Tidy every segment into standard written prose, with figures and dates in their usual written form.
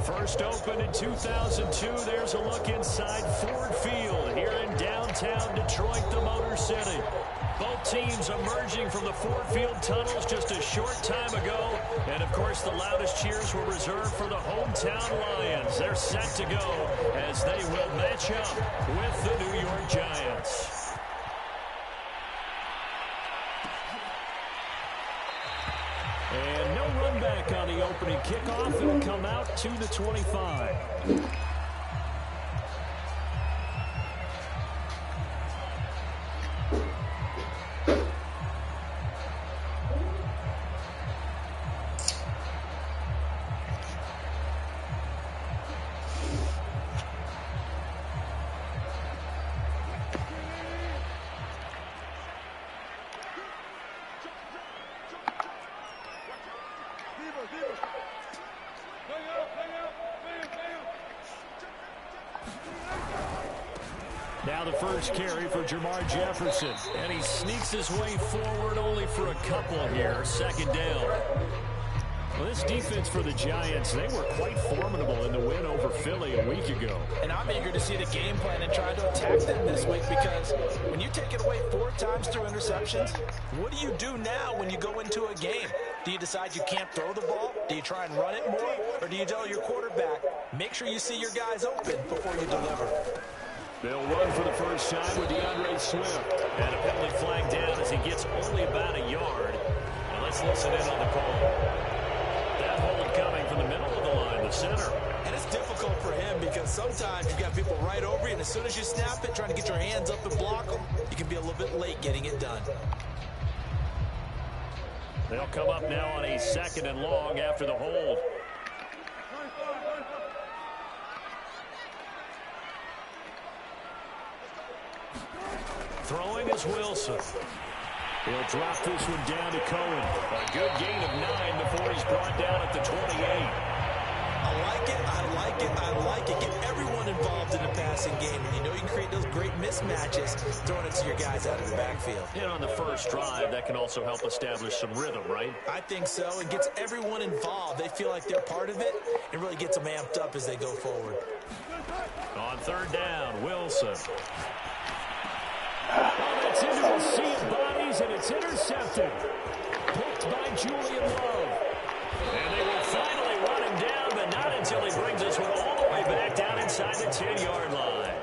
First opened in 2002, there's a look inside Ford Field here in downtown Detroit, the Motor City. Both teams emerging from the Ford Field tunnels just a short time ago. And, of course, the loudest cheers were reserved for the hometown Lions. They're set to go as they will match up with the New York Giants. And no run back on the opening kickoff. It'll come out to the 25. Now the first carry for Jermar Jefferson. And he sneaks his way forward only for a couple here. Second down. Well, this defense for the Giants, they were quite formidable in the win over Philly a week ago. And I'm eager to see the game plan and try to attack them this week, because when you take it away 4 times through interceptions, what do you do now when you go into a game? Do you decide you can't throw the ball? Do you try and run it more? Or do you tell your quarterback, make sure you see your guys open before you deliver? They'll run for the first time with DeAndre Swift. And a penalty flag down as he gets only about a yard. And let's listen in on the call. That hold coming from the middle of the line, the center. And it's difficult for him because sometimes you've got people right over you, and as soon as you snap it, trying to get your hands up and block them, you can be a little bit late getting it done. They'll come up now on a 2nd and long after the hold. Throwing is Wilson. He'll drop this one down to Cohen. A good gain of 9 before he's brought down at the 28. I like it, I like it, I like it. Get everyone involved in the passing game. And you know you can create those great mismatches throwing it to your guys out of the backfield. And on the first drive, that can also help establish some rhythm, right? I think so. It gets everyone involved. They feel like they're part of it and really gets them amped up as they go forward. On 3rd down, Wilson. Oh, that's into the sea of bodies, and it's intercepted. Picked by Julian Love. And they will finally run him down, but not until he brings this one all the way back down inside the 10-yard line.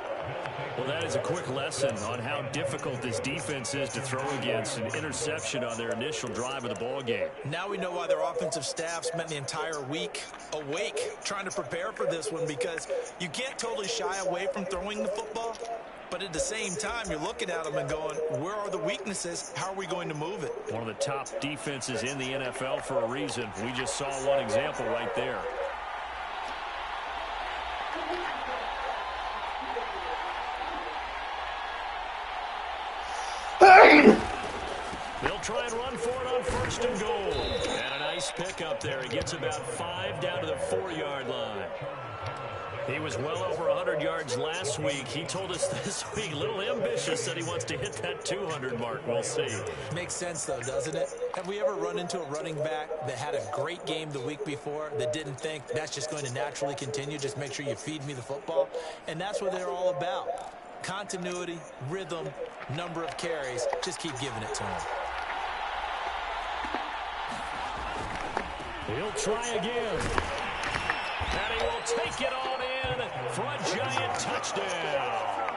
Well, that is a quick lesson on how difficult this defense is to throw against. An interception on their initial drive of the ball game. Now we know why their offensive staff spent the entire week awake trying to prepare for this one, because you can't totally shy away from throwing the football. But at the same time, you're looking at them and going, where are the weaknesses? How are we going to move it? One of the top defenses in the NFL for a reason. We just saw one example right there. They'll try and run for it on 1st and goal. And a nice pickup there. He gets about 5 down to the 4-yard line. He was well over 100 yards last week. He told us this week, a little ambitious, that he wants to hit that 200 mark. We'll see. Makes sense, though, doesn't it? Have we ever run into a running back that had a great game the week before that didn't think that's just going to naturally continue? Just make sure you feed me the football. And that's what they're all about. Continuity, rhythm, number of carries. Just keep giving it to him. He'll try again. And he will take it on in for a Giant touchdown.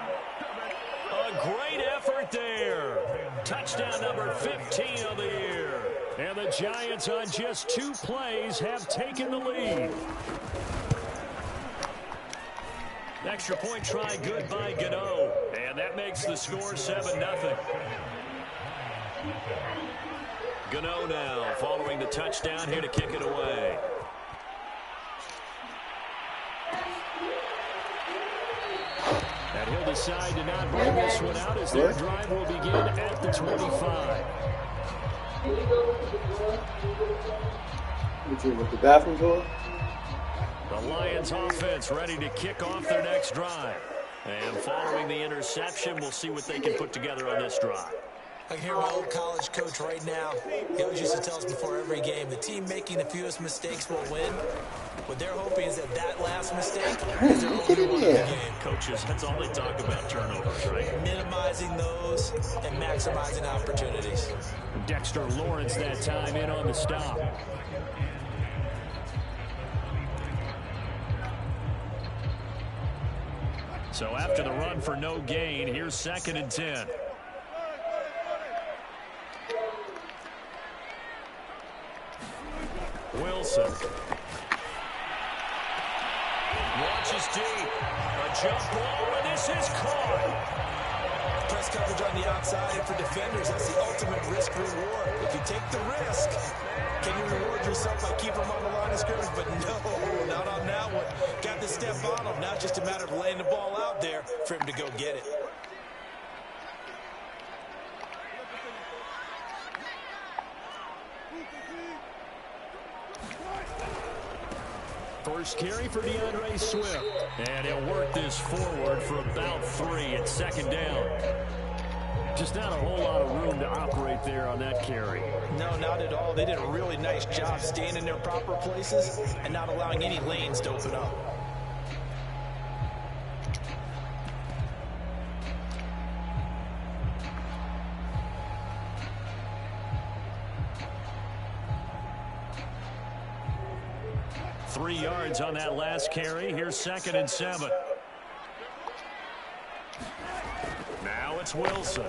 A great effort there. Touchdown number 15 of the year. And the Giants on just 2 plays have taken the lead. Extra point try good by Gano. And that makes the score 7-0. Gano now following the touchdown here to kick it away. And he'll decide to not bring this one out as their drive will begin at the 25. With the bathroom door? The Lions offense ready to kick off their next drive. And following the interception, we'll see what they can put together on this drive. I can hear my old college coach right now. He always used to tell us before every game, the team making the fewest mistakes will win. What they're hoping is that last mistake is their only one in the game. Coaches, that's all they talk about, turnovers, right? Minimizing those and maximizing opportunities. Dexter Lawrence that time in on the stop. So after the run for no gain, here's 2nd and 10. Wilson. Launches deep. A jump ball, and this is caught. Press coverage on the outside, and for defenders, that's the ultimate risk-reward. If you take the risk, can you reward yourself by keeping them on the line of scrimmage? But no, not on that one. Got the step on him. Now it's just a matter of laying the ball out there for him to go get it. First carry for DeAndre Swift. And he'll work this forward for about 3 at 2nd down. Just not a whole lot of room to operate there on that carry. No, not at all. They did a really nice job staying in their proper places and not allowing any lanes to open up. Three yards on that last carry. Here's 2nd and 7. Now it's Wilson.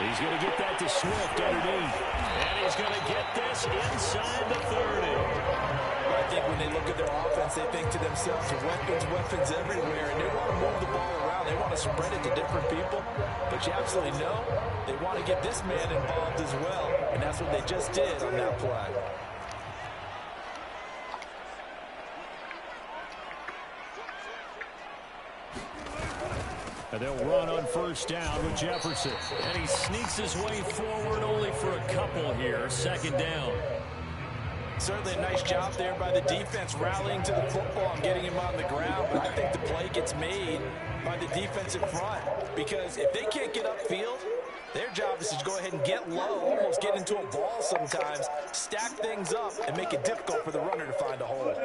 He's going to get that to Swift underneath. And he's going to get this inside the 30. I think when they look at their offense, they think to themselves, weapons everywhere, and they want to move the ball around. They want to spread it to different people. But you absolutely know they want to get this man involved as well, and that's what they just did on that play. And they'll run on 1st down with Jefferson. And he sneaks his way forward only for a couple here. 2nd down. Certainly a nice job there by the defense rallying to the football and getting him on the ground. But I think the play gets made by the defensive front. Because if they can't get upfield, their job is to go ahead and get low, almost get into a ball sometimes, stack things up, and make it difficult for the runner to find a hole.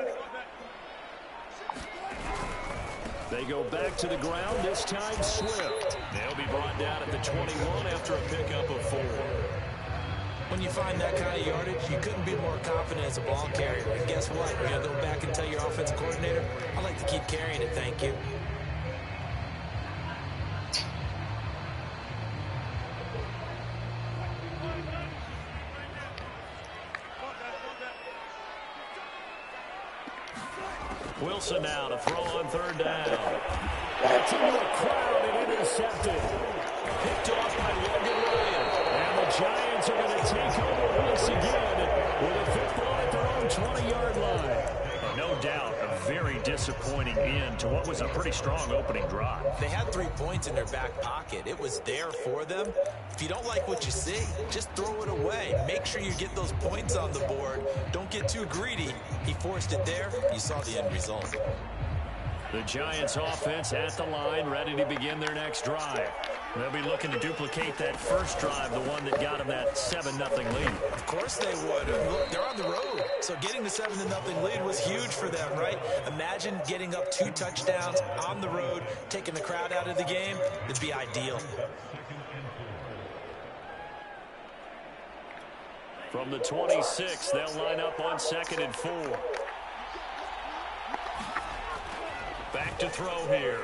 They go back to the ground, this time Swift. They'll be brought down at the 21 after a pickup of 4. When you find that kind of yardage, you couldn't be more confident as a ball carrier. And guess what? You're going to go back and tell your offensive coordinator, I'd like to keep carrying it, thank you. Wilson now to throw on 3rd down. That's into the crowd and intercepted. Picked off by Logan Ryan. And the Giants are going to take over once again with a football at their own 20-yard line. No doubt a very disappointing end to what was a pretty strong opening drive. They had 3 points in their back pocket. It was there for them. If you don't like what you see, just throw it away. Make sure you get those points on the board. Don't get too greedy. He forced it there. You saw the end result. The Giants offense at the line, ready to begin their next drive. They'll be looking to duplicate that first drive, the one that got them that 7-0 lead. Of course they would. Look, they're on the road, so getting the 7-0 lead was huge for them, right? Imagine getting up 2 touchdowns on the road, taking the crowd out of the game. It'd be ideal. From the 26, they'll line up on 2nd and 4. Back to throw here.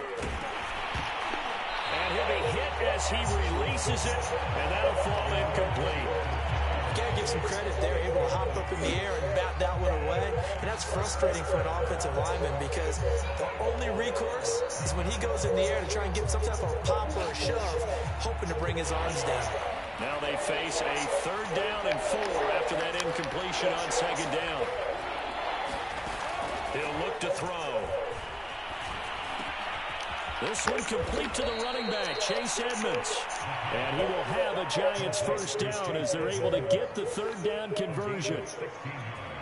And he'll be hit as he releases it, and that'll fall incomplete. You gotta give some credit there, able to hop up in the air and bat that one away. And that's frustrating for an offensive lineman because the only recourse is when he goes in the air to try and get some type of a pop or a shove, hoping to bring his arms down. Now they face a 3rd down and 4 after that incompletion on 2nd down. He'll look to throw. This one complete to the running back, Chase Edmonds. And he will have a Giants 1st down as they're able to get the 3rd down conversion.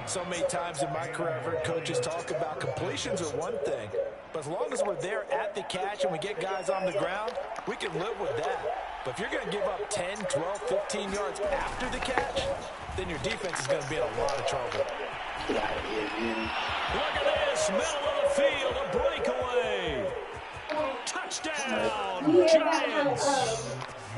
So many times in my career, I've heard coaches talk about completions are one thing. But as long as we're there at the catch and we get guys on the ground, we can live with that. But if you're going to give up 10, 12, 15 yards after the catch, then your defense is going to be in a lot of trouble. Get out of here, man. Look at this, middle of the field, a breakaway. Touchdown, Giants.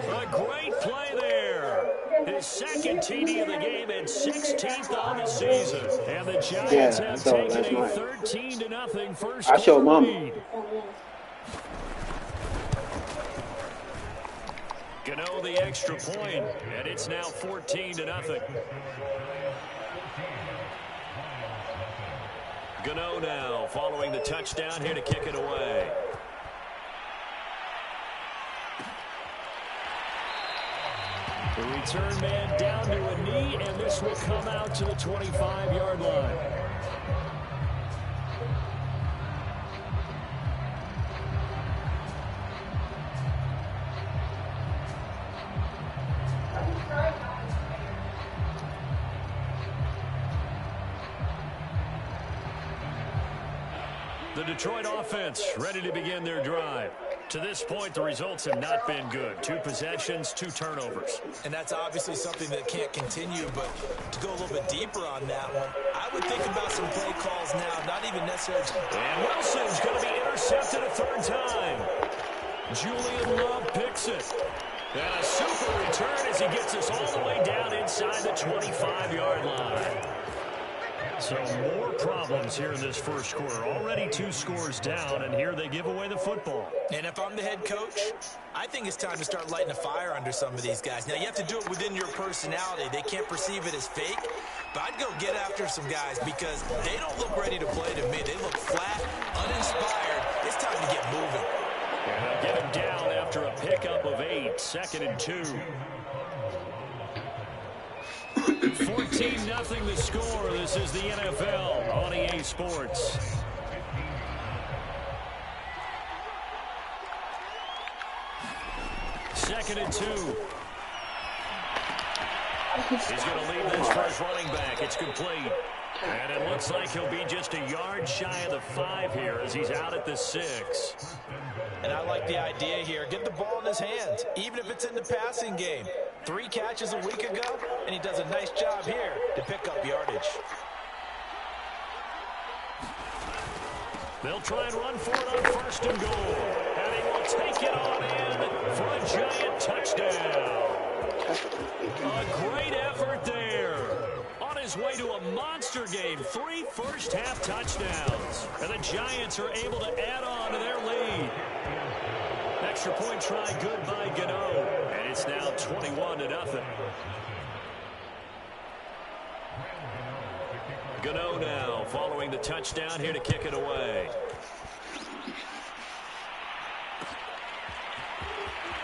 A great play there. His second TD of the game and 16th on the season. And the Giants have taken a 13-0 first quarter lead. Gano the extra point, and it's now 14-0. Gano now following the touchdown here to kick it away. The return man down to a knee, and this will come out to the 25-yard line. The Detroit offense ready to begin their drive. To this point, the results have not been good. 2 possessions, 2 turnovers. And that's obviously something that can't continue, but to go a little bit deeper on that one, I would think about some play calls now, not even necessarily. And Wilson's going to be intercepted a 3rd time. Julian Love picks it. And a super return as he gets us all the way down inside the 25-yard line. So more problems here in this first quarter. Already 2 scores down, and here they give away the football. And if I'm the head coach, I think it's time to start lighting a fire under some of these guys. Now, you have to do it within your personality. They can't perceive it as fake. But I'd go get after some guys because they don't look ready to play to me. They look flat, uninspired. It's time to get moving. And they'll get him down after a pickup of 8, 2nd and 2. 14-0 the score. This is the NFL on EA Sports. Second and 2. He's going to leave this for his running back. It's complete. And it looks like he'll be just a yard shy of the 5 here as he's out at the 6. And I like the idea here. Get the ball in his hands, even if it's in the passing game. 3 catches a week ago, and he does a nice job here to pick up yardage. They'll try and run for it on 1st and goal. And he will take it on in for a Giant touchdown. A great effort there. On his way to a monster game. 3 first-half touchdowns. And the Giants are able to add on to their lead. Extra point try good by Gano. And it's now 21-0. Gano now following the touchdown here to kick it away.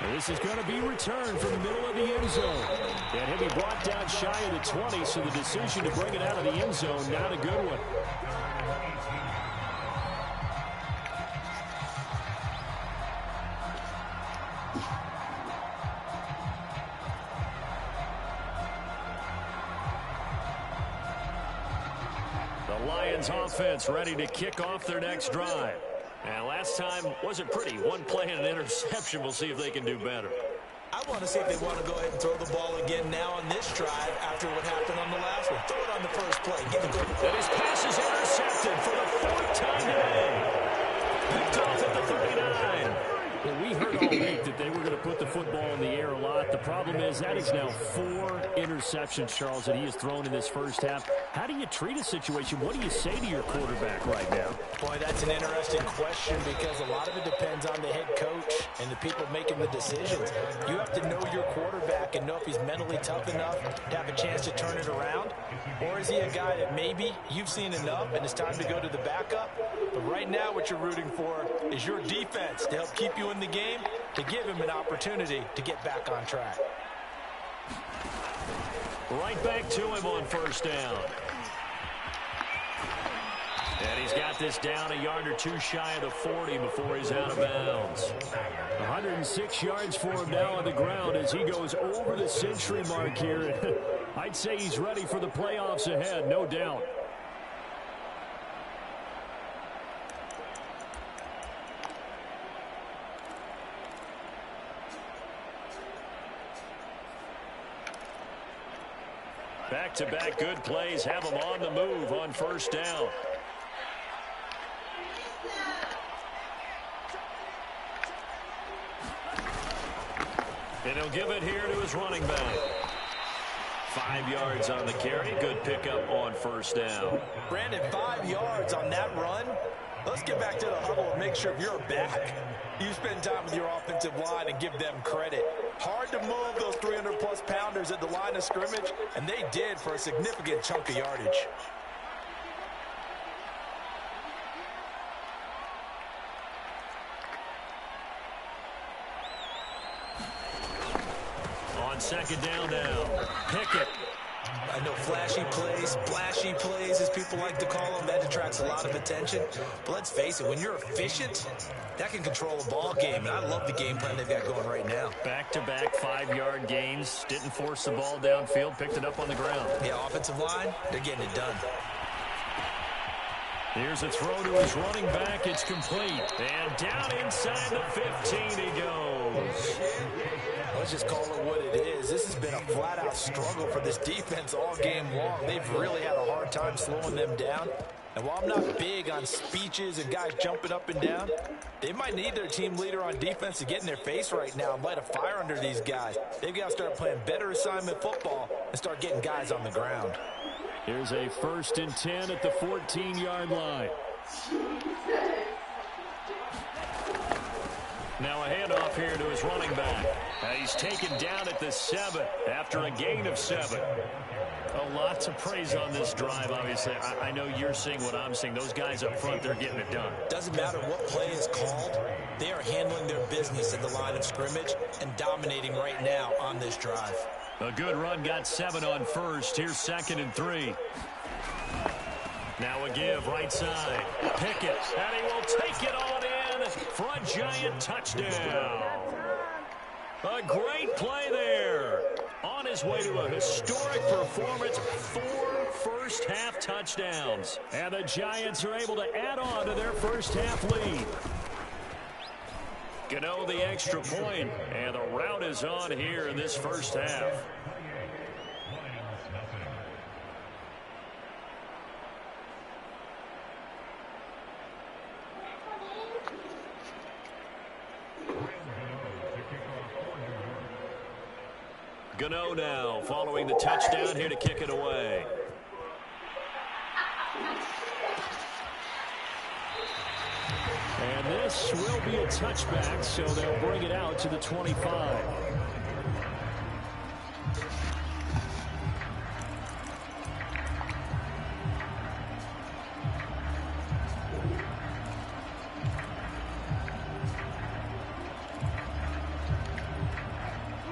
And this is going to be returned from the middle of the end zone. And he'll be brought down shy of the 20, so the decision to bring it out of the end zone, not a good one. The Lions offense ready to kick off their next drive. And last time wasn't pretty. 1 play and an interception. We'll see if they can do better. I want to see if they want to go ahead and throw the ball again now on this drive after what happened on the last one. Throw it on the first play. Give it to him. And his pass is intercepted for the 4th time today. Picked off at the 39. Well, we heard all week that they were going to put the football in the air a lot. The problem is that is now 4 interceptions, Charles, that he has thrown in this first half. How do you treat a situation? What do you say to your quarterback right now? Boy, that's an interesting question because a lot of it depends on the head coach and the people making the decisions. You have to know your quarterback and know if he's mentally tough enough to have a chance to turn it around. Or is he a guy that maybe you've seen enough and it's time to go to the backup? But right now what you're rooting for is your defense to help keep you in the game, to give him an opportunity to get back on track. Right back to him on 1st down. And he's got this down a yard or 2 shy of the 40 before he's out of bounds. 106 yards for him now on the ground as he goes over the century mark here. I'd say he's ready for the playoffs ahead, no doubt. Back-to-back good plays have them on the move on first down. And he'll give it here to his running back. 5 yards on the carry. Good pickup on first down. Brandon, 5 yards on that run. Let's get back to the huddle and make sure if you're back, you spend time with your offensive line and give them credit. Hard to move those 300-plus pounders at the line of scrimmage, and they did for a significant chunk of yardage. On second down now, Pickett. I know flashy plays, splashy plays, as people like to call them, that attracts a lot of attention. But let's face it, when you're efficient, that can control a ball game. And I love the game plan they've got going right now. Back-to-back 5-yard gains. Didn't force the ball downfield. Picked it up on the ground. Yeah, offensive line, they're getting it done. Here's a throw to his running back. It's complete. And down inside the 15 he goes. Let's just call it what it is. This has been a flat-out struggle for this defense all game long. They've really had a hard time slowing them down. And while I'm not big on speeches and guys jumping up and down, they might need their team leader on defense to get in their face right now and light a fire under these guys. They've got to start playing better assignment football and start getting guys on the ground. Here's a 1st and 10 at the 14-yard line. Now a handoff here to his running back. He's taken down at the 7 after a gain of 7. Oh, lots of praise on this drive, obviously. I know you're seeing what I'm seeing. Those guys up front, they're getting it done. Doesn't matter what play is called. They are handling their business at the line of scrimmage and dominating right now on this drive. A good run, got 7 on first. Here's 2nd and 3. Now a give, right side. Pickett, and he will take it on in for a Giant touchdown. A great play there. On his way to a historic performance, 4 first-half touchdowns. And the Giants are able to add on to their first-half lead. Gano the extra point, and the route is on here in this first half. Gano now following the touchdown here to kick it away. And this will be a touchback, so they'll bring it out to the 25.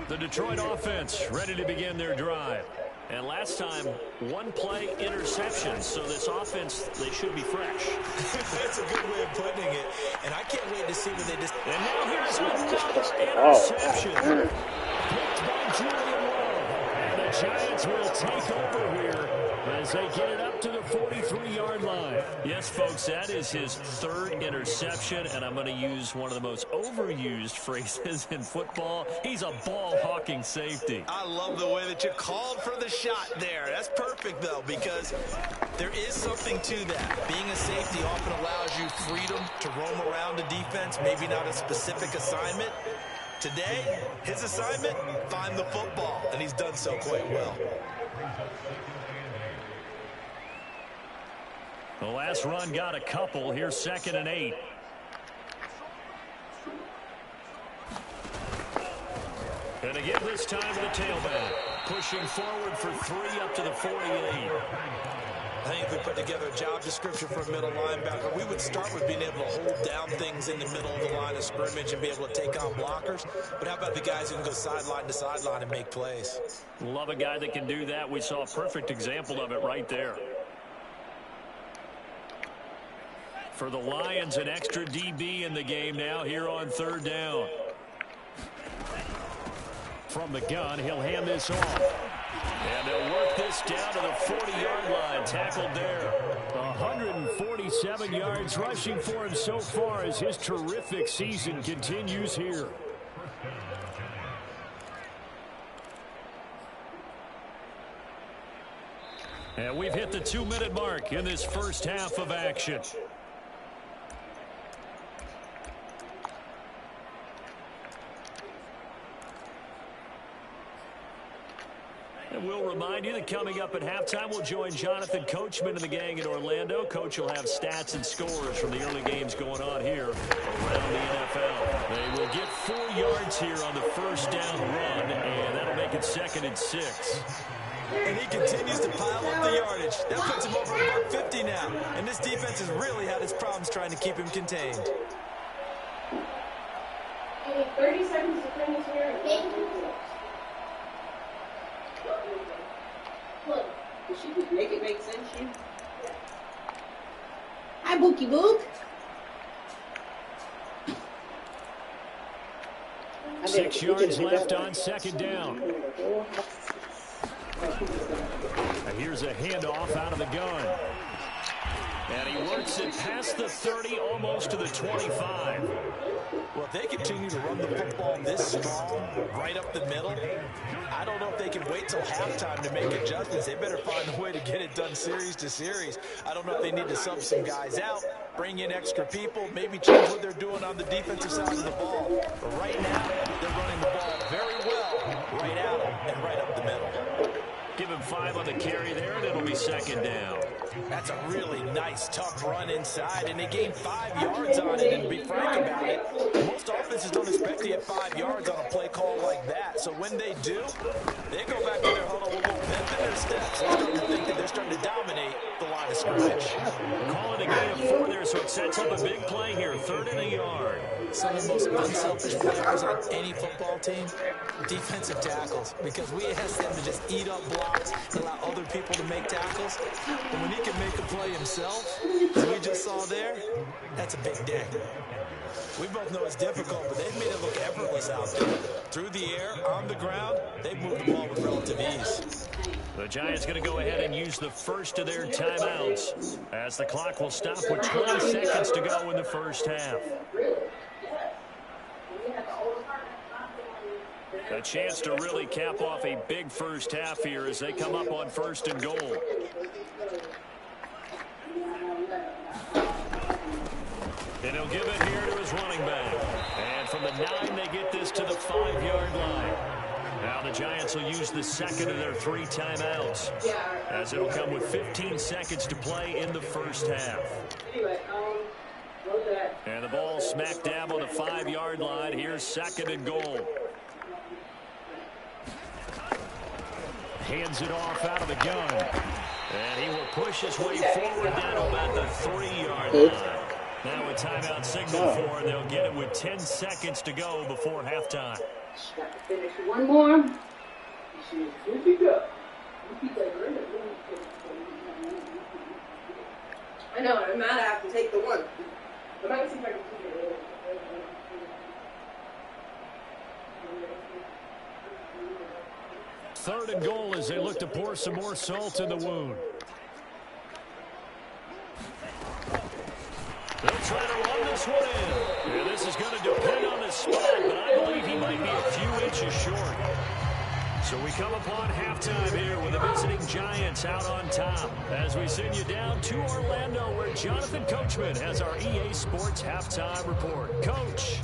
The Detroit offense ready to begin their drive. And last time, 1-play interception. So this offense, they should be fresh. That's a good way of putting it. And I can't wait to see what they just... And now here's another interception. Picked by Julian Love. And the Giants will take over here as they get it up to the 43-yard line. Yes, folks, that is his 3rd interception, and I'm going to use one of the most overused phrases in football. He's a ball-hawking safety. I love the way that you called for the shot there. That's perfect, though, because there is something to that. Being a safety often allows you freedom to roam around the defense, maybe not a specific assignment. Today, his assignment, find the football, and he's done so quite well. The last run got a couple. Here's 2nd and 8. And again this time to the tailback. Pushing forward for 3 up to the 48. I think if we put together a job description for a middle linebacker, we would start with being able to hold down things in the middle of the line of scrimmage and be able to take on blockers. But how about the guys who can go sideline to sideline and make plays? Love a guy that can do that. We saw a perfect example of it right there. For the Lions, an extra DB in the game now here on 3rd down. From the gun, he'll hand this off. And they'll work this down to the 40-yard line. Tackled there. 147 yards rushing for him so far as his terrific season continues here. And we've hit the 2-minute mark in this first half of action. And we'll remind you that coming up at halftime, we'll join Jonathan Coachman and the gang in Orlando. Coach will have stats and scores from the early games going on here around the NFL. They will get 4 yards here on the first down run, and that'll make it 2nd and 6. And he continues to pile up the yardage. That puts him over about 50 now. And this defense has really had its problems trying to keep him contained. 30 seconds to finish here. Look, she could make it make sense. Hi, Bookie Book. 6 yards left on 2nd down. And here's a handoff out of the gun. And he works it past the 30, almost to the 25. Well, if they continue to run the football this strong, right up the middle, I don't know if they can wait till halftime to make adjustments. They better find a way to get it done series to series. I don't know if they need to sub some guys out, bring in extra people, maybe change what they're doing on the defensive side of the ball. But right now, they're running the ball very well, right out and right up the middle. Give him 5 on the carry there, and it'll be 2nd down. That's a really nice, tough run inside, and they gained 5 yards on it. And to be frank about it, most offenses don't expect to get 5 yards on a play call like that. So when they do, they go back to their huddle with a little pep in their steps. They're starting to think that they're starting to dominate the line of scrimmage. Call it a gain of 4 there, so it sets up a big play here. 3rd and a yard. Some of the most unselfish players on any football team, defensive tackles, because we ask them to just eat up blocks, allow other people to make tackles. And when he can make a play himself, as we just saw there, that's a big day. We both know it's difficult, but they've made it look effortless out there. Through the air, on the ground, they've moved the ball with relative ease. The Giants going to go ahead and use the first of their timeouts, as the clock will stop with 20 seconds to go in the first half. A chance to really cap off a big first half here as they come up on 1st and goal. And he'll give it here to his running back. And from the 9, they get this to the 5-yard line. Now the Giants will use the 2nd of their 3 timeouts, as it'll come with 15 seconds to play in the first half. And the ball smack dab on the 5-yard line. Here's 2nd and goal. Hands it off out of the gun. And he will push his way forward down to about the 3-yard line. Now a timeout signal for, and they'll get it with 10 seconds to go before halftime. Got to finish one more. I know, I'm mad I have to take the one. But I can see if I can keep it. 3rd and goal as they look to pour some more salt in the wound. They'll try to run this one in. Yeah, this is going to depend on the spot, but I believe he might be a few inches short. So we come upon halftime here with the visiting Giants out on top, as we send you down to Orlando, where Jonathan Coachman has our EA Sports halftime report. Coach.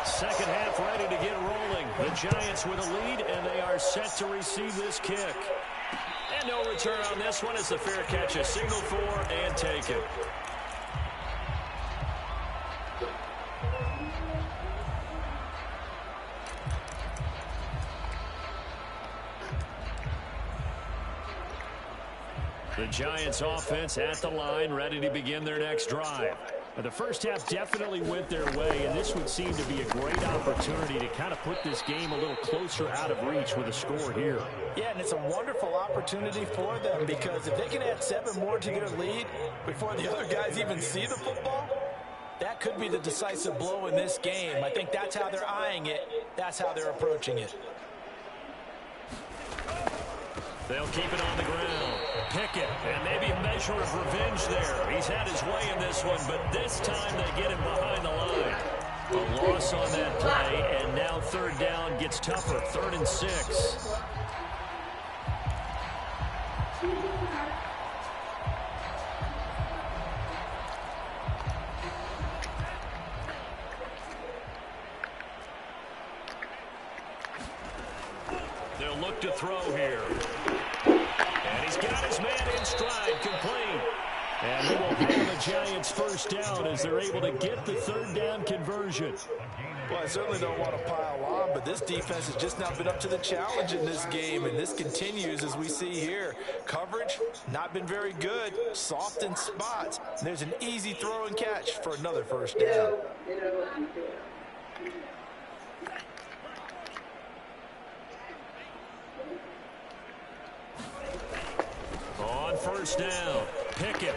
Second half ready to get rolling. The Giants with a lead, and they are set to receive this kick. And no return on this one as the fair catch is signaled for and taken. The Giants offense at the line, ready to begin their next drive. The first half definitely went their way, and this would seem to be a great opportunity to kind of put this game a little closer out of reach with a score here. Yeah, and it's a wonderful opportunity for them, because if they can add 7 more to their lead before the other guys even see the football, that could be the decisive blow in this game. I think that's how they're eyeing it. That's how they're approaching it. They'll keep it on the ground. Pickett, and maybe a measure of revenge there. He's had his way in this one, but this time they get him behind the line. A loss on that play, and now third down gets tougher. 3rd and 6. They'll look to throw here. And he's got his man in stride, complete. And he will have the Giants first down as they're able to get the 3rd down conversion. Well, I certainly don't want to pile on, but this defense has just not been up to the challenge in this game, and this continues as we see here. Coverage, not been very good, soft in spots. There's an easy throw and catch for another first down. On first down, Pickett.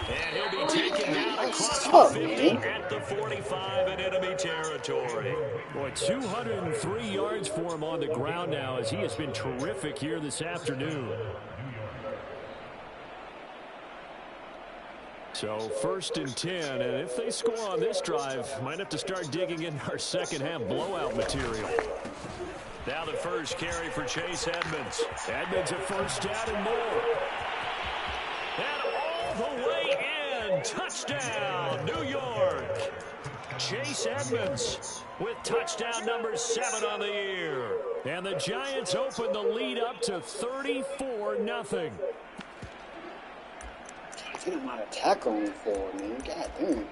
And he'll be taken down across the 50 at the 45 in enemy territory. Boy, 203 yards for him on the ground now as he has been terrific here this afternoon. So 1st and 10, and if they score on this drive, might have to start digging in our second half blowout material. Now the first carry for Chase Edmonds. Edmonds at first down and more. And all the way in. Touchdown, New York. Chase Edmonds with touchdown number 7 on the year. And the Giants open the lead up to 34-0. I didn't want to tackle him for, man. God damn.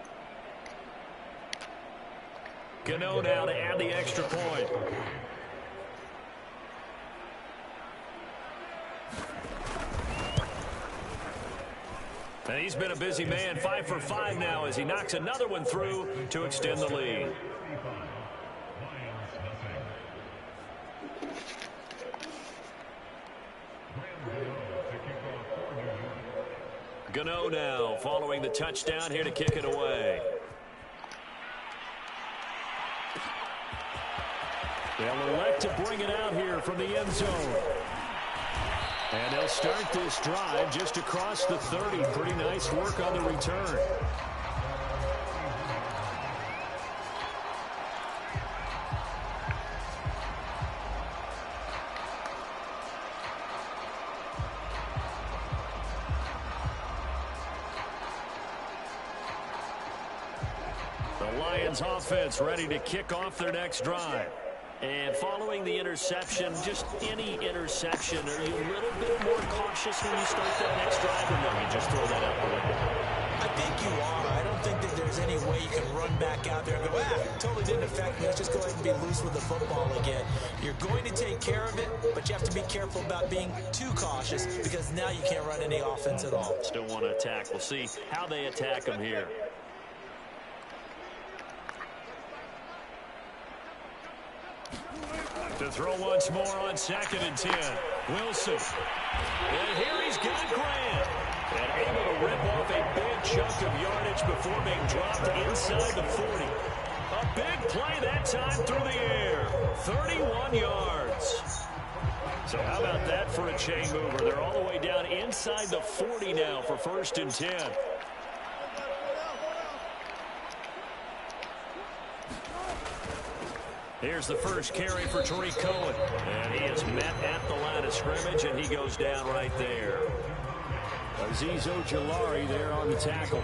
Gano now to add the extra point. And he's been a busy man, 5 for 5 now as he knocks another one through to extend the lead. Gano now following the touchdown here to kick it away. They'll elect to bring it out here from the end zone. And they'll start this drive just across the 30. Pretty nice work on the return. The Lions offense ready to kick off their next drive. And following the interception, just any interception, are you a little bit more cautious when you start that next drive, or no, you just throw that out the window? I think you are. I don't think that there's any way you can run back out there and go, totally didn't affect me. Let's just go ahead and be loose with the football again. You're going to take care of it, but you have to be careful about being too cautious because now you can't run any offense at all. Still want to attack. We'll see how they attack them here. To throw once more on 2nd and 10. Wilson. And here he's got Grant. And able to rip off a big chunk of yardage before being dropped inside the 40. A big play that time through the air. 31 yards. So how about that for a chain mover? They're all the way down inside the 40 now for 1st and 10. Here's the first carry for Tariq Cohen. And he is met at the line of scrimmage, and he goes down right there. Azeez Ojulari there on the tackle.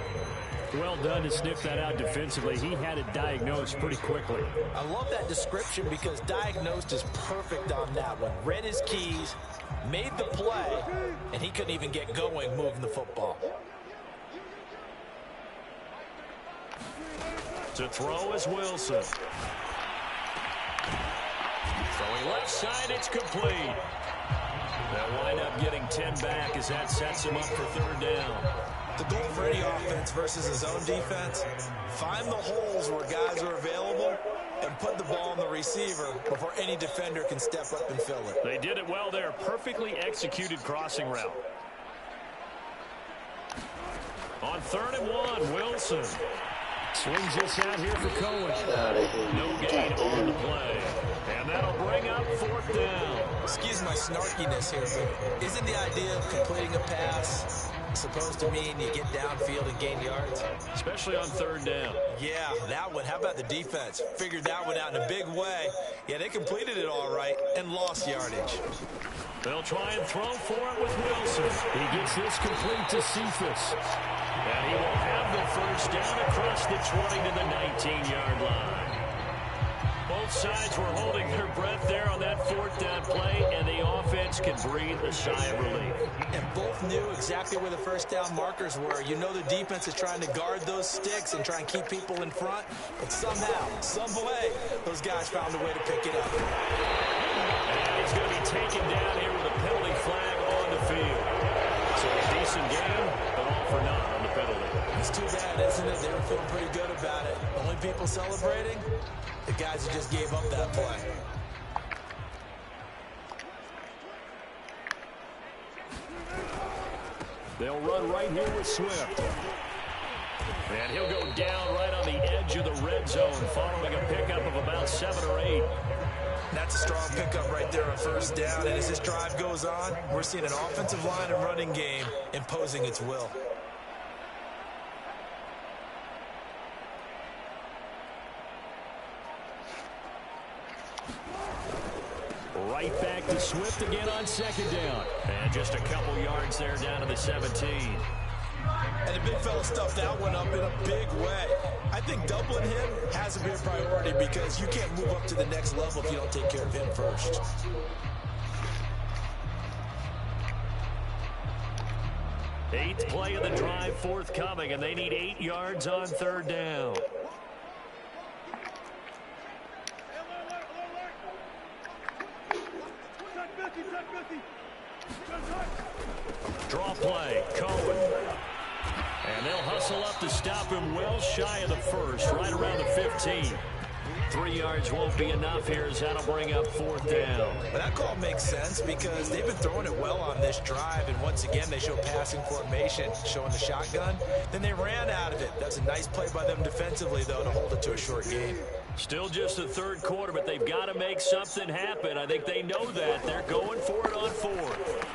Well done to sniff that out defensively. He had it diagnosed pretty quickly. I love that description because diagnosed is perfect on that one. Read his keys, made the play, and he couldn't even get going moving the football. To throw is Wilson. Throwing left side, it's complete. They'll wind up getting 10 back as that sets him up for 3rd down. The goal for any offense versus his own defense, find the holes where guys are available and put the ball on the receiver before any defender can step up and fill it. They did it well there. Perfectly executed crossing route. On 3rd and 1, Wilson. Swings this out here for Cohen. No gain on the play. And that'll bring up 4th down. Excuse my snarkiness here, but isn't the idea of completing a pass supposed to mean you get downfield and gain yards? Especially on third down. Yeah, that one. How about the defense? Figured that one out in a big way. Yeah, they completed it all right and lost yardage. They'll try and throw for it with Wilson. He gets this complete to Cephas. And he will have the first down across the 20 to the 19-yard line. Both sides were holding their breath there on that fourth down play, and the offense can breathe a sigh of relief. And both knew exactly where the first down markers were. You know the defense is trying to guard those sticks and try and keep people in front, but somehow, some way, those guys found a way to pick it up. And he's going to be taken down here with a penalty flag on the field. So a decent game, but all for naught on the penalty. It's too bad, isn't it? They were feeling pretty good about it. Only people celebrating? The guys who just gave up that play. They'll run right here with Swift. And he'll go down right on the edge of the red zone following a pickup of about 7 or 8. That's a strong pickup right there on first down. And as this drive goes on, we're seeing an offensive line and running game imposing its will. Right back to Swift again on second down. And just a couple yards there down to the 17. And the big fella stuffed that one up in a big way. I think doubling him has to be a priority because you can't move up to the next level if you don't take care of him first. Eighth play of the drive forthcoming, and they need 8 yards on third down. Draw play, Cohen. And they'll hustle up to stop him well shy of the first, right around the 15. 3 yards won't be enough here as that'll bring up fourth down. But that call makes sense because they've been throwing it well on this drive, and once again they show passing formation, showing the shotgun. Then they ran out of it. That's a nice play by them defensively, though, to hold it to a short gain. Still just the third quarter, but they've got to make something happen. I think they know that. They're going for it on fourth.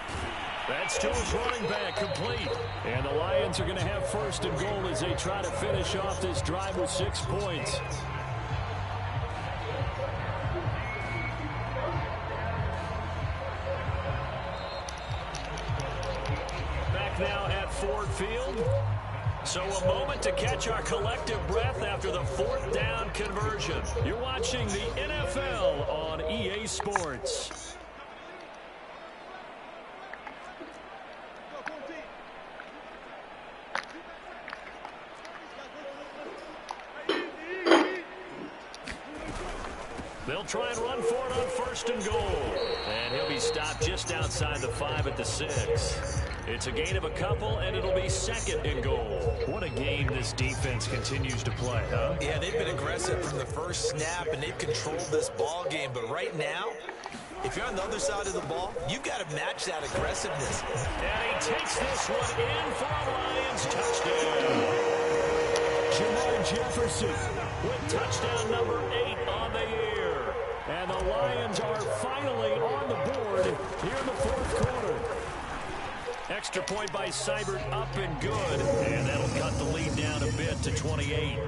That's to his running back, complete. And the Lions are going to have first and goal as they try to finish off this drive with 6 points. Back now at Ford Field. So a moment to catch our collective breath after the fourth down conversion. You're watching the NFL on EA Sports. They'll try and run for it on first and goal. And he'll be stopped just outside the 5 at the 6. It's a gain of a couple, and it'll be second and goal. What a game this defense continues to play, huh? Yeah, they've been aggressive from the first snap, and they've controlled this ball game. But right now, if you're on the other side of the ball, you've got to match that aggressiveness. And he takes this one in for a Lions touchdown. Jermar Jefferson with touchdown number 8 on the year. And the Lions are finally on the board here in the fourth quarter. Extra point by Seibert up and good. And that'll cut the lead down a bit to 28.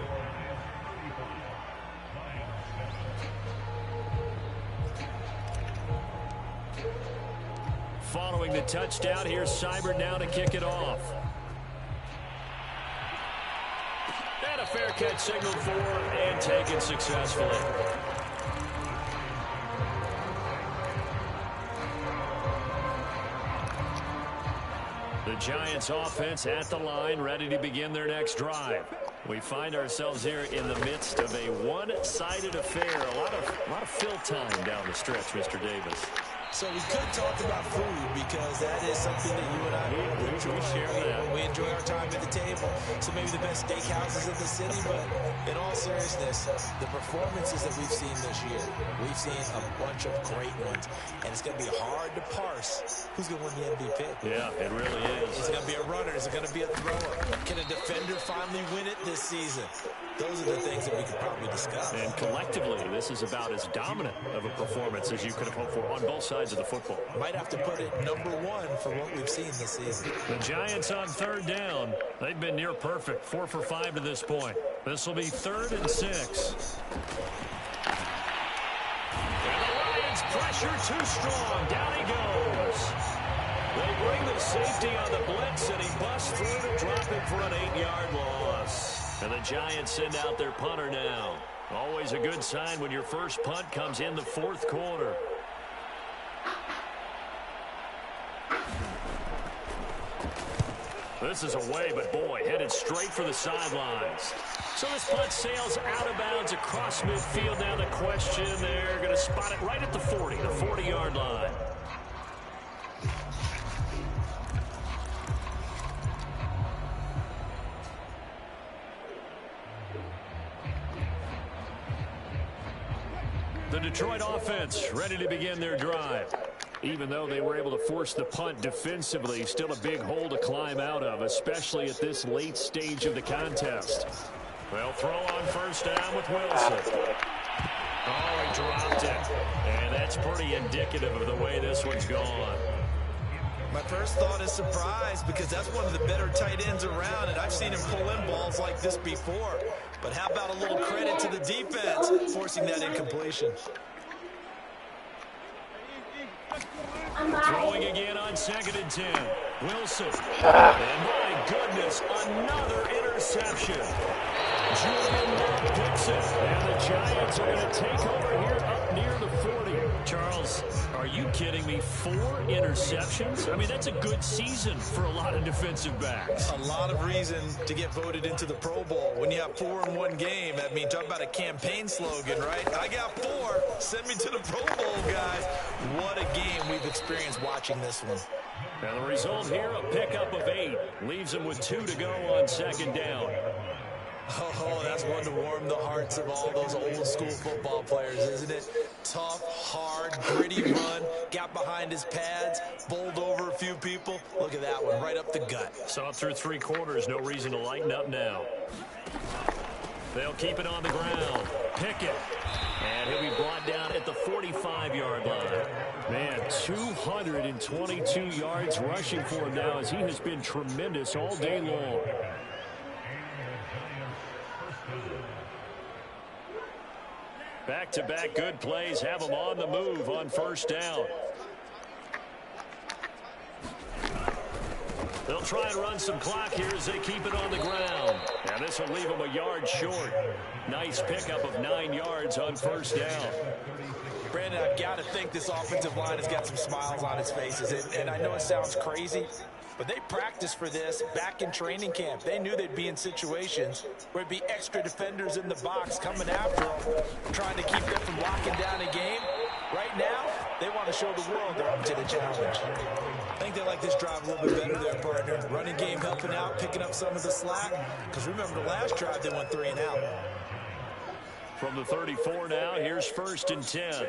Following the touchdown, here's Seibert now to kick it off. And a fair catch signaled for and taken successfully. The Giants offense at the line, ready to begin their next drive. We find ourselves here in the midst of a one-sided affair. A lot of fill time down the stretch, Mr. Davis. So we could talk about food because that is something that you and I enjoy. We enjoy our time at the table. So maybe the best steakhouses in the city, but in all seriousness, the performances that we've seen this year, we've seen a bunch of great ones. And it's going to be hard to parse who's going to win the MVP. Yeah, it really is. Is it going to be a runner? Is it going to be a thrower? Can a defender finally win it this season? Those are the things that we could probably discuss. And collectively, this is about as dominant of a performance as you could have hoped for on both sides of the football. Might have to put it #1 for what we've seen this season. The Giants on 3rd down. They've been near perfect, 4 for 5 to this point. This will be 3rd and 6. And the Lions pressure too strong. Down he goes. They bring the safety on the blitz, and he busts through to drop it for an 8-yard loss. And the Giants send out their punter now. Always a good sign when your first punt comes in the 4th quarter. This is away, but boy, headed straight for the sidelines. So this punt sails out of bounds across midfield. Now the question, they're going to spot it right at the 40, the 40-yard line. The Detroit offense ready to begin their drive. Even though they were able to force the punt defensively, still a big hole to climb out of, especially at this late stage of the contest. They'll throw on 1st down with Wilson. Oh, he dropped it. And that's pretty indicative of the way this one's gone. My first thought is surprise, because that's one of the better tight ends around, and I've seen him pull in balls like this before. But how about a little credit to the defense forcing that incompletion? Throwing again on 2nd and 10. Wilson. And my goodness, another interception. Julian Love picks it. And the Giants are going to take over here up near the 40. Charles, are you kidding me? 4 interceptions? I mean, that's a good season for a lot of defensive backs. A lot of reason to get voted into the Pro Bowl. When you have 4 in one game, I mean, talk about a campaign slogan, right? I got 4. Send me to the Pro Bowl, guys. What a game we've experienced watching this one. Now the result here, a pickup of 8. Leaves them with 2 to go on 2nd down. Oh, that's one to warm the hearts of all those old school football players, isn't it? Tough, hard, gritty run, got behind his pads, bowled over a few people. Look at that one, right up the gut. Saw through 3 quarters, no reason to lighten up now. They'll keep it on the ground. Pickett. And he'll be brought down at the 45-yard line. Man, 222 yards rushing for him now, as he has been tremendous all day long. Back-to-back good plays have them on the move on 1st down. They'll try and run some clock here as they keep it on the ground. And this will leave them a yard short. Nice pickup of 9 yards on 1st down. Brandon, I've got to think this offensive line has got some smiles on its faces. And I know it sounds crazy, but they practiced for this back in training camp. They knew they'd be in situations where it'd be extra defenders in the box coming after them, trying to keep them from locking down a game. Right now, they want to show the world they're up to the challenge. I think they like this drive a little bit better there, partner. Running game helping out, picking up some of the slack. Because remember, the last drive they went 3 and out. From the 34 now, here's 1st and 10.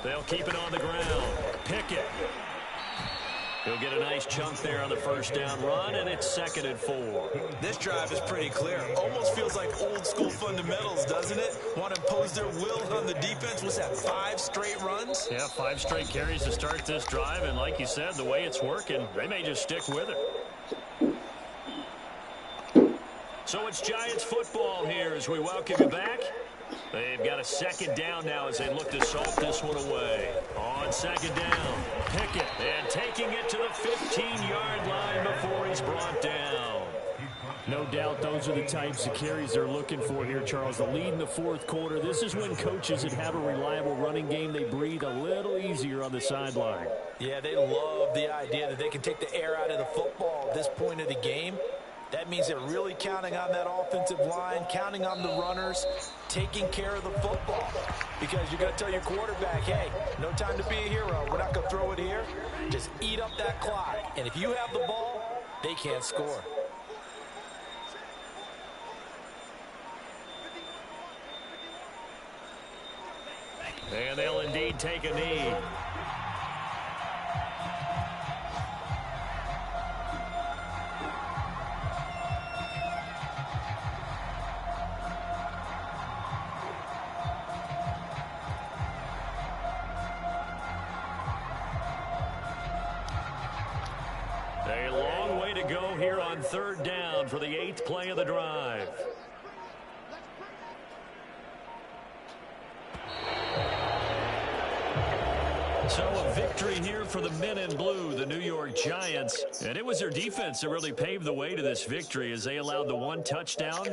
They'll keep it on the ground. Pickett. He'll get a nice chunk there on the 1st down run, and it's 2nd and 4. This drive is pretty clear. Almost feels like old school fundamentals, doesn't it? Want to impose their will on the defense. Was that 5 straight runs? Yeah, 5 straight carries to start this drive, and like you said, the way it's working, they may just stick with it. So it's Giants football here as we welcome you back. They've got a 2nd down now as they look to salt this one away. On 2nd down, Pickett, and taking it to the 15-yard line before he's brought down. No doubt those are the types of carries they're looking for here, Charles. The lead in the 4th quarter. This is when coaches that have a reliable running game, they breathe a little easier on the sideline. Yeah, they love the idea that they can take the air out of the football at this point of the game. That means they're really counting on that offensive line, counting on the runners, taking care of the football. Because you're going to tell your quarterback, hey, no time to be a hero. We're not going to throw it here. Just eat up that clock. And if you have the ball, they can't score. And they'll indeed take a knee. A long way to go here on third down for the 8th play of the drive. So a victory here for the men in blue, the New York Giants. And it was their defense that really paved the way to this victory as they allowed the 1 touchdown.